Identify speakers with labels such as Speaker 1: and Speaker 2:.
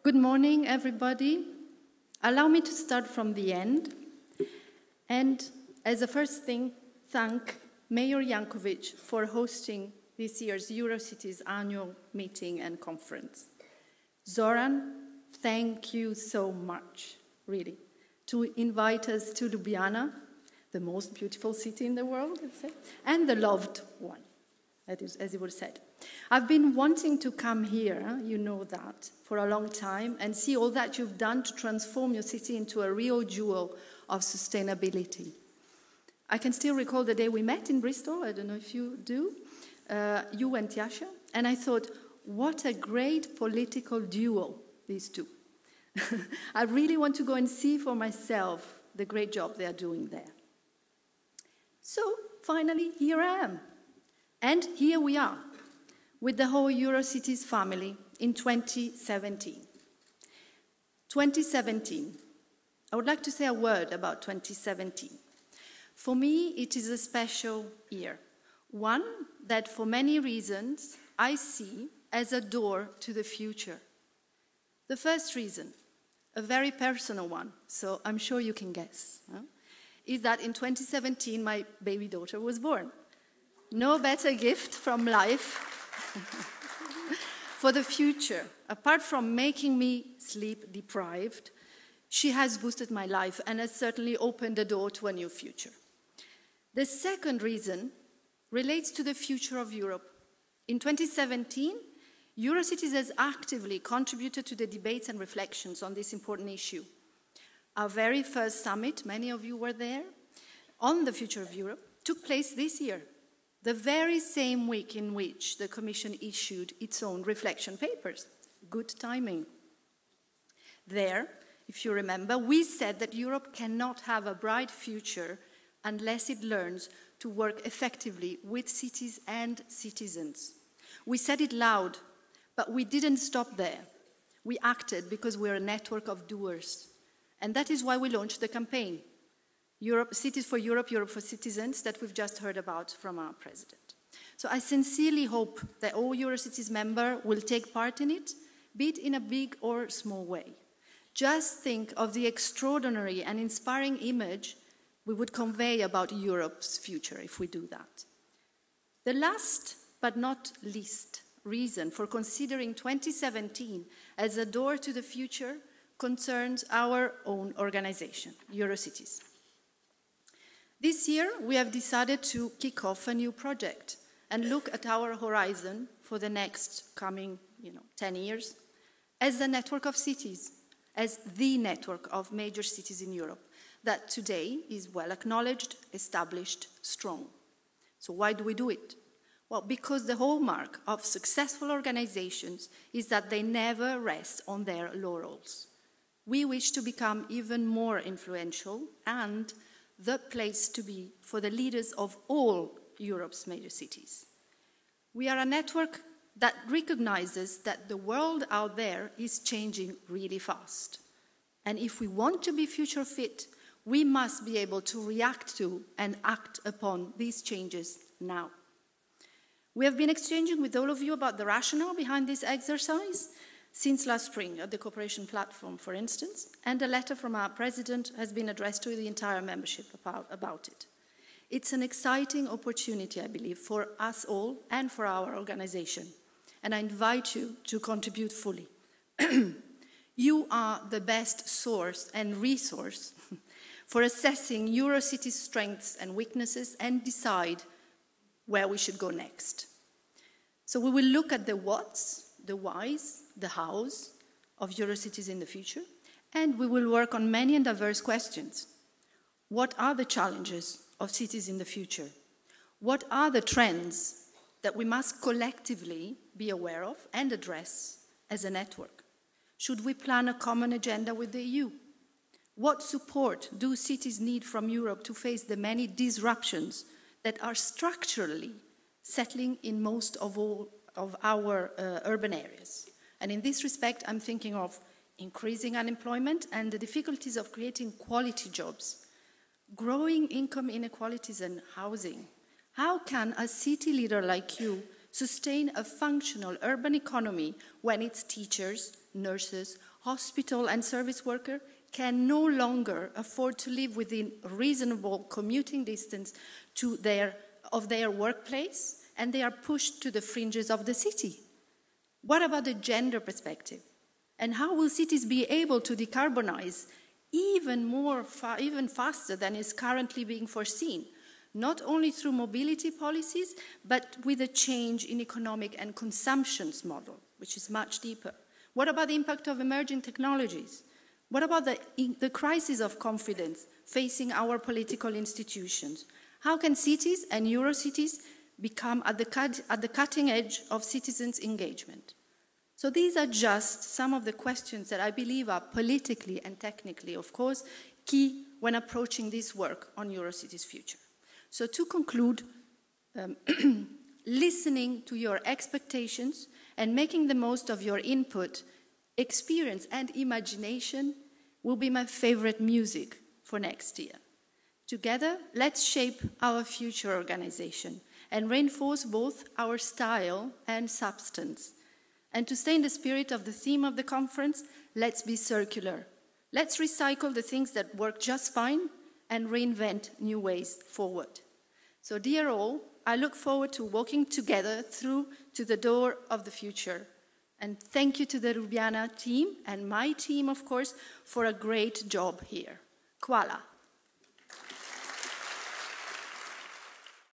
Speaker 1: Good morning, everybody. Allow me to start from the end. And as a first thing, thank Mayor Jankovic for hosting this year's Eurocities annual meeting and conference. Zoran, thank you so much, really, to invite us to Ljubljana, the most beautiful city in the world, I'd say, and the loved one, that is, as it was said. I've been wanting to come here, you know that, for a long time and see all that you've done to transform your city into a real jewel of sustainability. I can still recall the day we met in Bristol, I don't know if you do, you and Tjasa, and I thought, what a great political duo, these two. I really want to go and see for myself the great job they are doing there. So, finally, here I am. And here we are, with the whole Eurocities family in 2017. 2017. I would like to say a word about 2017. For me, it is a special year. One that, for many reasons, I see as a door to the future. The first reason, a very personal one, so I'm sure you can guess, is that in 2017 my baby daughter was born. No better gift from life for the future. Apart from making me sleep deprived, she has boosted my life and has certainly opened the door to a new future. The second reason relates to the future of Europe. In 2017, Eurocities has actively contributed to the debates and reflections on this important issue. Our very first summit, many of you were there, on the future of Europe, took place this year, the very same week in which the Commission issued its own reflection papers. Good timing. There, if you remember, we said that Europe cannot have a bright future unless it learns to work effectively with cities and citizens. We said it loud, but we didn't stop there. We acted because we're a network of doers. And that is why we launched the campaign, Cities for Europe, Europe for Citizens, that we've just heard about from our president. So I sincerely hope that all Eurocities members will take part in it, be it in a big or small way. Just think of the extraordinary and inspiring image we would convey about Europe's future if we do that. The last but not least reason for considering 2017 as a door to the future concerns our own organization, Eurocities. This year, we have decided to kick off a new project and look at our horizon for the next coming 10 years as a network of cities, as the network of major cities in Europe that today is well acknowledged, established, strong. So why do we do it? Well, because the hallmark of successful organizations is that they never rest on their laurels. We wish to become even more influential and the place to be for the leaders of all Europe's major cities. We are a network that recognizes that the world out there is changing really fast. And if we want to be future fit, we must be able to react to and act upon these changes now. We have been exchanging with all of you about the rationale behind this exercise since last spring at the Cooperation Platform, for instance, and a letter from our president has been addressed to the entire membership about it. It's an exciting opportunity, I believe, for us all and for our organization, and I invite you to contribute fully. You are the best source and resource for assessing Eurocities' strengths and weaknesses and decide where we should go next. So we will look at the whats, the whys, the hows of Eurocities in the future, and we will work on many and diverse questions. What are the challenges of cities in the future? What are the trends that we must collectively be aware of and address as a network? Should we plan a common agenda with the EU? What support do cities need from Europe to face the many disruptions that are structurally settling in most of all of our urban areas? And in this respect, I'm thinking of increasing unemployment and the difficulties of creating quality jobs, growing income inequalities and housing. How can a city leader like you sustain a functional urban economy when its teachers, nurses, hospital and service worker can no longer afford to live within reasonable commuting distance of their workplace, and they are pushed to the fringes of the city. What about the gender perspective? And how will cities be able to decarbonize even faster than is currently being foreseen? Not only through mobility policies, but with a change in economic and consumptions model, which is much deeper. What about the impact of emerging technologies? What about the crisis of confidence facing our political institutions? How can cities and Eurocities become at the cutting edge of citizens' engagement? So these are just some of the questions that I believe are politically and technically, of course, key when approaching this work on Eurocities' future. So to conclude, listening to your expectations and making the most of your input, experience and imagination will be my favorite music for next year. Together, let's shape our future organization and reinforce both our style and substance. And to stay in the spirit of the theme of the conference, let's be circular. Let's recycle the things that work just fine and reinvent new ways forward. So dear all, I look forward to walking together through to the door of the future. And thank you to the Rubiana team and my team, of course, for a great job here. Kuala.